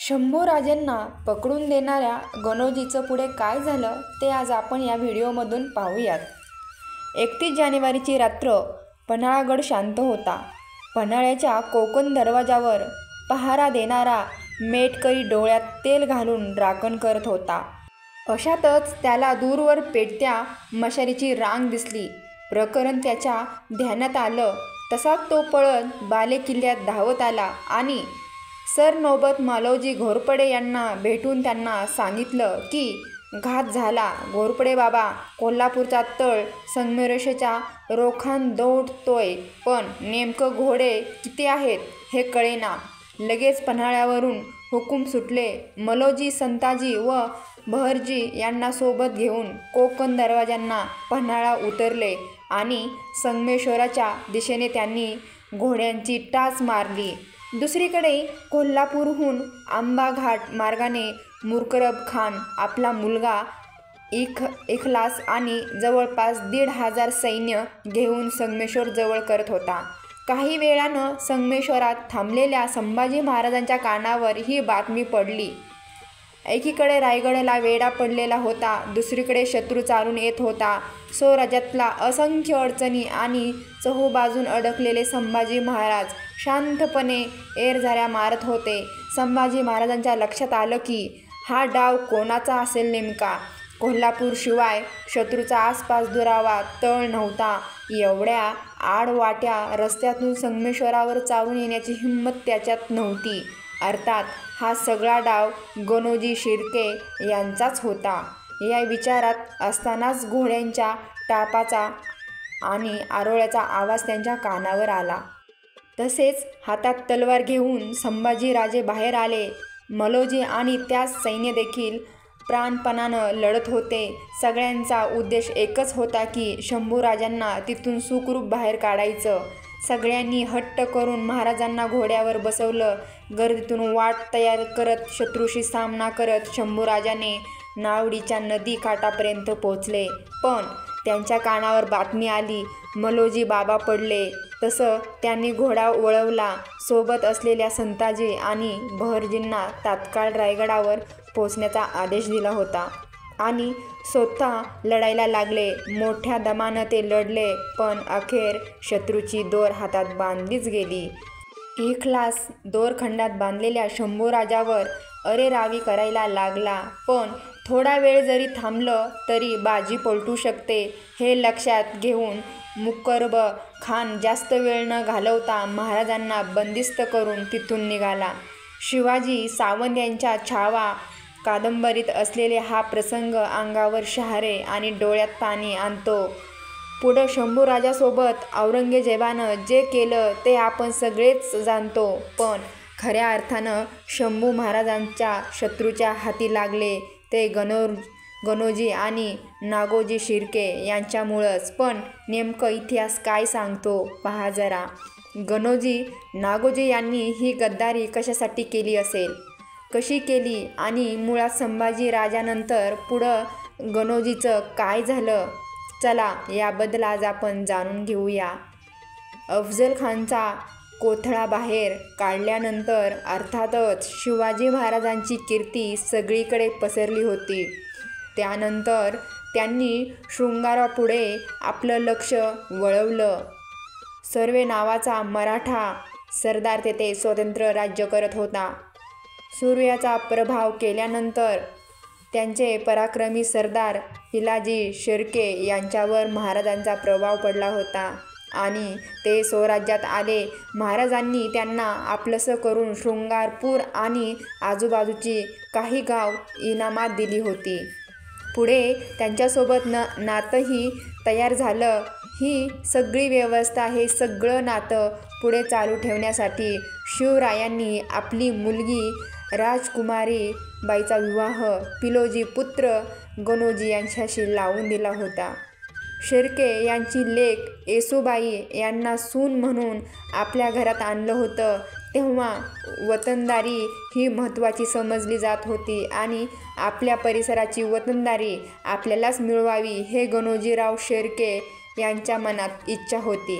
शंभूराजेंना पकडून देणाऱ्या गणोजीचं पुढे काय झालं ते आज आपण या व्हिडिओमधून पाहूयात. 31 जानेवारीची रात्र पन्हाळागड शांत होता. पन्हाळ्याच्या कोकण दरवाजावर पहारा देणारा मेटकरी डोळ्यात तेल घालून राखण करत होता. अशातच त्याला दूरवर पेटत्या मशालीची रांग दिसली. प्रकरण त्याच्या ध्यानात आलं. तसाच तो पळत बालेकिल्ल्यात धावत आला आणि सरनौबत मालोजी घोरपडे यांना भेटून त्यांना सांगितलं की घात झाला. घोरपडे बाबा, कोल्हापूरचा तळ संगमेश्वरच्या रोखान दौडतोय, पण नेमकं घोडे किती आहेत हे कळेना. लगेच पन्हाळ्यावरून हुकूम सुटले. मलोजी, संताजी व बहरजी यांना सोबत घेऊन कोकण दरवाज्यांना पन्हाळा उतरले आणि संगमेश्वराच्या दिशेने त्यांनी घोड्यांची टाच मारली. दुसरीकडे कोल्हापूरहून आंबाघाट मार्गाने मुकरब खान आपला मुलगा इखलास आणि जवळपास 1,500 सैन्य घेऊन संगमेश्वर जवळ करत होता. काही वेळानं संगमेश्वरात थांबलेल्या संभाजी महाराजांच्या कानावर ही बातमी पडली. एकीकडे रायगडला वेढा पडलेला होता, दुसरीकडे शत्रू चालून येत होता. स्वराज्यातला असंख्य अडचणी आणि चहूबाजून अडकलेले संभाजी महाराज शांतपणे एरझाऱ्या मारत होते. संभाजी महाराजांच्या लक्षात आलं की हा डाव कोणाचा असेल नेमका. कोल्हापूरशिवाय शत्रूचा आसपास दुरावा तळ नव्हता. एवढ्या आडवाट्या रस्त्यातून संगमेश्वरावर चालून येण्याची हिंमत त्याच्यात नव्हती. अर्थात हा सगळा डाव गणोजी शिर्के यांचाच होता. या विचारात असतानाच घोड्यांच्या टापाचा आणि आरोळ्याचा आवाज त्यांच्या कानावर आला. तसेच हातात तलवार घेऊन संभाजीराजे बाहेर आले. मलोजी आणि त्याच सैन्य देखील प्राणपणानं लढत होते. सगळ्यांचा उद्देश एकच होता की शंभूराजांना तिथून सुखरूप बाहेर काढायचं. सगळ्यांनी हट्ट करून महाराजांना घोड्यावर बसवलं. गर्दीतून वाट तयार करत शत्रूशी सामना करत शंभूराजाने नावडीच्या नदी काठापर्यंत पोचले. पण त्यांच्या कानावर बातमी आली, मलोजी बाबा पडले. तसं त्यांनी घोडा वळवला. सोबत असलेल्या संताजी आणि बहरजींना तात्काळ रायगडावर पोचण्याचा आदेश दिला होता आणि स्वतः लढायला लागले. मोठ्या दमानं ते लढले, पण अखेर शत्रूची दोर हातात बांधलीच गेली. इखलास दोरखंडात बांधलेल्या शंभूराजावर अरेरावी करायला लागला. पण थोडा वेळ जरी थांबलं तरी बाजी पलटू शकते हे लक्षात घेऊन मुकरब खान जास्त वेळ न घालवता महाराजांना बंदिस्त करून तिथून निघाला. शिवाजी सावंत यांच्या छावा कादंबरीत असलेले हा प्रसंग अंगावर शहारे आणि डोळ्यात पाणी आणतो. पुढं शंभूराजासोबत औरंगजेबानं जे केलं ते आपण सगळेच जाणतो. पण खऱ्या अर्थानं शंभू महाराजांच्या शत्रूच्या हाती लागले ते गणोजी आणि नागोजी शिर्के यांच्यामुळंच. पण नेमकं इतिहास काय सांगतो पहा जरा. गणोजी नागोजी यांनी ही गद्दारी कशासाठी केली असेल, कशी केली आणि मुळात संभाजी राजानंतर पुढं गणोजीचं काय झालं, चला याबद्दल आज आपण जाणून घेऊया. अफजल खानचा कोथळा बाहेर काढल्यानंतर अर्थातच शिवाजी महाराजांची कीर्ती सगळीकडे पसरली होती. त्यानंतर त्यांनी शृंगारापुढे आपलं लक्ष वळवलं. सर्वे नावाचा मराठा सरदार तेथे स्वतंत्र राज्य करत होता. सूर्याचा प्रभाव केल्यानंतर त्यांचे पराक्रमी सरदार पिलाजी शिर्के यांच्यावर महाराजांचा प्रभाव पडला होता आणि ते स्वराज्यात आले. महाराजांनी त्यांना आपलंसं करून शृंगारपूर आणि आजूबाजूची काही गाव इनामात दिली होती. पुढे त्यांच्यासोबत नातंही तयार झालं. ही सगळी व्यवस्था, हे सगळं नातं पुढे चालू ठेवण्यासाठी शिवरायांनी आपली मुलगी राजकुमारी बाईचा विवाह पिलोजी पुत्र गणोजी यांच्याशी लावून दिला होता. शिर्के यांची लेक येसूबाई यांना सून म्हणून आपल्या घरात आणलं होतं. तेव्हा वतनदारी ही महत्त्वाची समजली जात होती आणि आपल्या परिसराची वतनदारी आपल्यालाच मिळवावी हे गणोजीराव शिर्के यांच्या मनात इच्छा होती.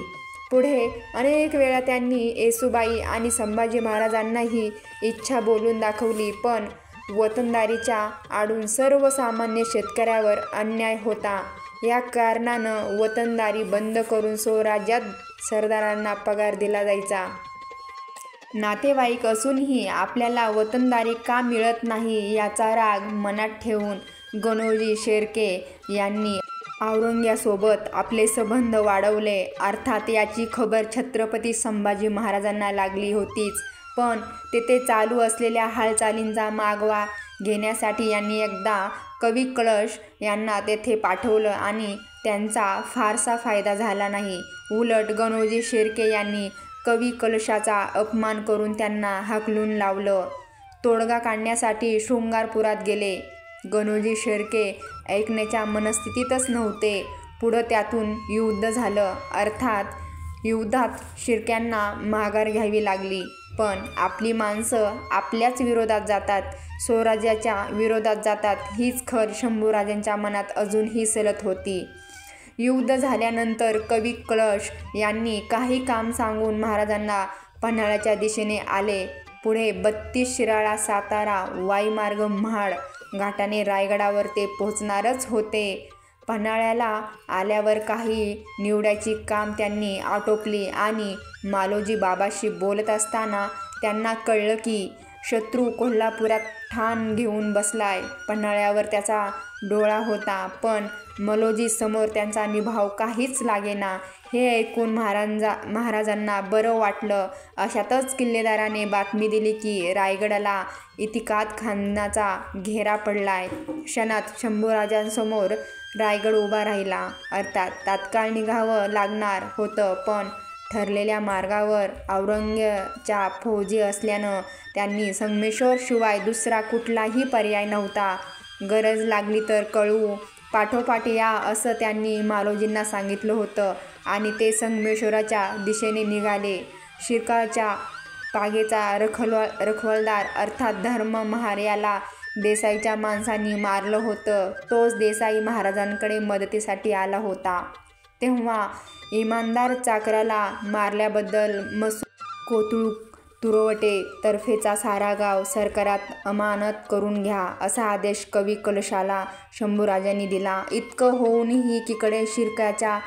पुढे अनेक वेळा त्यांनी येसूबाई आणि संभाजी महाराजांना ही इच्छा बोलून दाखवली, पण वतनदारीच्या आडून सर्वसामान्य शेतकऱ्यावर अन्याय होता. या कारणानं वतनदारी बंद करून स्वराज्यात सरदारांना पगार दिला जायचा. नातेवाईक असूनही आपल्याला वतनदारी का मिळत नाही याचा राग मनात ठेवून गणोजी शिर्के यांनी औरंग्यासोबत आपले संबंध वाढवले. अर्थात याची खबर छत्रपती संभाजी महाराजांना लागली होतीच, पण तेथे चालू असलेल्या हालचालींचा मागोवा घेण्यासाठी यांनी एकदा कवी कलश यांना तेथे पाठवलं आणि त्यांचा फारसा फायदा झाला नाही. उलट गणोजी शिर्के यांनी कवी कलशाचा अपमान करून त्यांना हाकलून लावलं. तोडगा काढण्यासाठी शृंगारपुरात गेले. गणोजी शिर्के ऐकण्याच्या मनस्थितीतच नव्हते. पुढं त्यातून युद्ध झालं. अर्थात युद्धात शिर्क्यांना माघार घ्यावी लागली. पण आपली माणसं आपल्याच विरोधात जातात, स्वराज्याच्या विरोधात जातात हीच खर शंभूराजांच्या मनात अजूनही सलत होती. युद्ध झाल्यानंतर कवी कलश यांनी काही काम सांगून महाराजांना पन्हाळ्याच्या दिशेने आले. पुढे 32 शिराळा, सातारा, वाईमार्ग, महाड घाटाने रायगडावर ते पोहोचणारच होते. पन्हाळ्याला आल्यावर काही निवडायची काम त्यांनी आटोपली आणि मालोजी बाबाशी बोलत असताना त्यांना कळलं की शत्रू कोल्हापुरात ठाण घेऊन बसलाय. पन्हाळ्यावर त्याचा डोळा होता, पण मालोजी समोर त्यांचा निभाव काहीच लागेना. हे ऐकून महाराजांना बरं वाटलं. अशातच किल्लेदाराने बातमी दिली की रायगडाला इतिकाद खानाचा घेरा पडलाय. क्षणात शंभूराजांसमोर रायगड उभा राहिला. अर्थात तात्काळ निघावं लागणार होतं, पण ठरलेल्या मार्गावर औरंग्याच्या फौजी असल्यानं त्यांनी संगमेश्वर शिवाय दुसरा कुठलाही पर्याय नव्हता. गरज लागली तर कळवू, पाठोपाठ या असं त्यांनी मालोजींना सांगितलं होतं आणि ते संगमेश्वराच्या दिशेने निघाले. शिर्क्याच्या पागेचा रखवालदार अर्थात धर्म महार याला देसाईच्या माणसांनी मारलं होतं. तोच देसाई महाराजांकडे मदतीसाठी आला होता. तेव्हा इमानदार चाकराला मारल्याबद्दल कोतुळ तुरवटे तर्फेचा सारा गाव सरकारात अमानत करून घ्या असा आदेश कवी कलशाला शंभूराजांनी दिला. इतकं होऊनही एकीकडे शिर्क्याच्या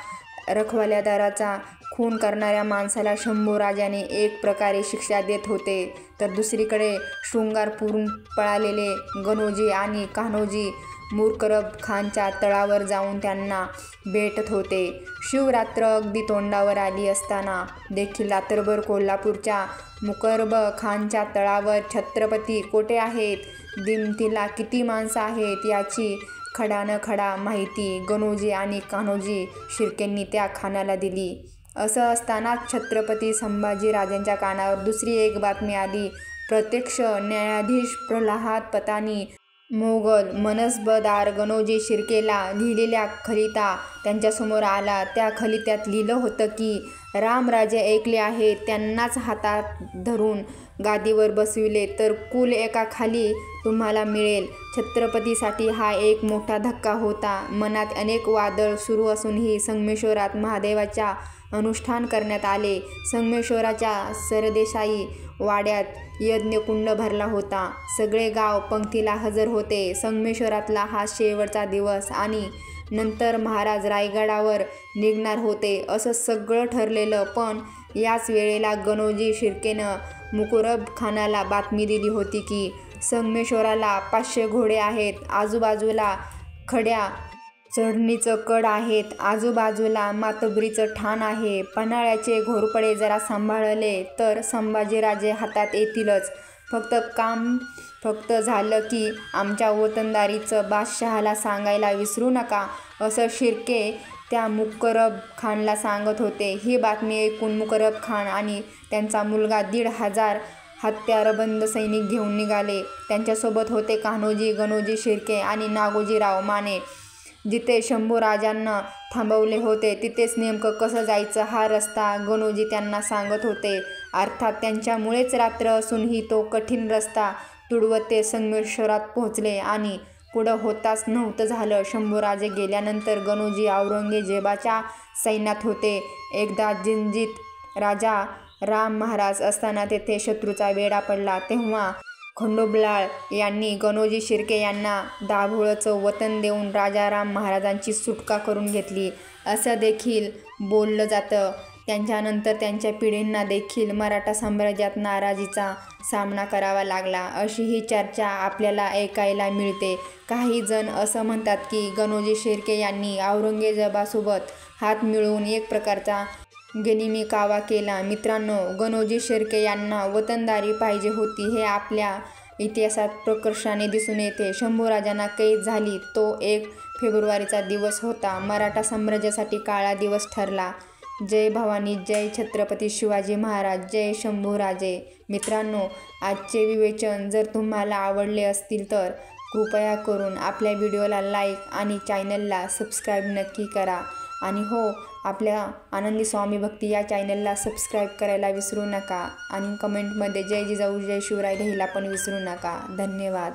रखवालदाराचा खून करणाऱ्या माणसाला शंभूराजाने एक प्रकारे शिक्षा देत होते, तर दुसरीकडे शृंगारपुरून पळालेले गणोजी आणि कान्होजी मुकरब खानच्या तळावर जाऊन त्यांना भेटत होते. शिवरात्र अगदी तोंडावर आली असताना देखील रात्रभर कोल्हापूरच्या मुकरब खानच्या तळावर छत्रपती कोठे आहेत, दिमतीला किती माणसं आहेत याची खडानखडा माहिती गणोजी आणि कान्होजी शिर्केंनी त्या खानाला दिली. असं असतानाच छत्रपती संभाजीराजांच्या कानावर दुसरी एक बातमी आली. प्रत्यक्ष न्यायाधीश प्रल्हाद पतानी मोगल मनसबदार गणोजी शिर्केला लिहिलेल्या खलिता त्यांच्यासमोर आला. त्या खलित्यात लिहिलं होतं की रामराजे ऐकले आहेत, त्यांनाच हातात धरून गादीवर बसविले तर कुल एकाखाली तुम्हाला मिळेल. छत्रपतीसाठी हा एक मोठा धक्का होता. मनात अनेक वादळ सुरू असूनही संगमेश्वरात महादेवाच्या अनुष्ठान करण्यात आले. संगमेश्वराच्या सरदेसाई वाड्यात यज्ञकुंड भरला होता. सगळे गाव पंक्तीला हजर होते. संगमेश्वरातला हा शेवटचा दिवस आणि नंतर महाराज रायगडावर निघणार होते असं सगळं ठरलेलं. पण याच वेळेला गणोजी शिर्केनं मुकरब खानाला बातमी दिली होती की संगमेश्वराला 500 घोडे आहेत, आजूबाजूला खड्या चढणीचं कड आहेत, आजूबाजूला मातब्बरीचं ठाण आहे. पन्हाळ्याचे घोरपडे जरा सांभाळले तर संभाजीराजे हातात येतीलच. फक्त झालं की आमच्या वतनदारीचं बादशहाला सांगायला विसरू नका असं शिर्के त्या मुकरब खानला सांगत होते. ही बातमी ऐकून मुकरब खान आणि त्यांचा मुलगा 1,500 हत्यारबंद सैनिक घेऊन निघाले. त्यांच्यासोबत होते कान्होजी, गणोजी शिर्के आणि नागोजीराव माने. जिथे शंभूराजांना थांबवले होते तिथेच नेमकं कसं जायचं हा रस्ता गणोजी त्यांना सांगत होते. अर्थात त्यांच्यामुळेच रात्र असूनही तो कठीण रस्ता तुडवत ते संगमेश्वरात पोहोचले आणि पुढं होताच नव्हतं झालं. शंभूराजे गेल्यानंतर गणोजी औरंगजेबाच्या सैन्यात होते. एकदा जिंजीत राजा राम महाराज असताना तेथे शत्रूचा वेढा पडला. तेव्हा खंडोबाळ यांनी गणोजी शिर्के यांना दाभोळचं वतन देऊन राजा राम महाराजांची सुटका करून घेतली असं देखील बोललं जातं. त्यांच्यानंतर त्यांच्या पिढींना देखील मराठा साम्राज्यात नाराजीचा सामना करावा लागला अशी ही चर्चा आपल्याला ऐकायला मिळते. काही जण असं म्हणतात की गणोजी शिर्के यांनी औरंगजेबासोबत हात मिळवून एक प्रकारचा गनिमी कावा केला. मित्रांनो, गणोजी शिर्के यांना वतनदारी पाहिजे होती हे आपल्या इतिहासात प्रकर्षाने दिसून येते. शंभूराजांना कैद झाली तो 1 फेब्रुवारीचा दिवस होता. मराठा साम्राज्यासाठी काळा दिवस ठरला. जय भवानी, जय छत्रपती शिवाजी महाराज, जय शंभूराजे. मित्रांनो, आजचे विवेचन जर तुम्हाला आवडले असतील तर कृपया करून आपल्या व्हिडिओला लाईक आणि चॅनलला सबस्क्राईब नक्की करा. आणि हो, आपल्या आनंदी स्वामी भक्ती या चॅनलला सबस्क्राईब करायला विसरू नका. आणि कमेंटमध्ये जय जिजाऊ जय शिवराय लिहायला पण विसरू नका. धन्यवाद.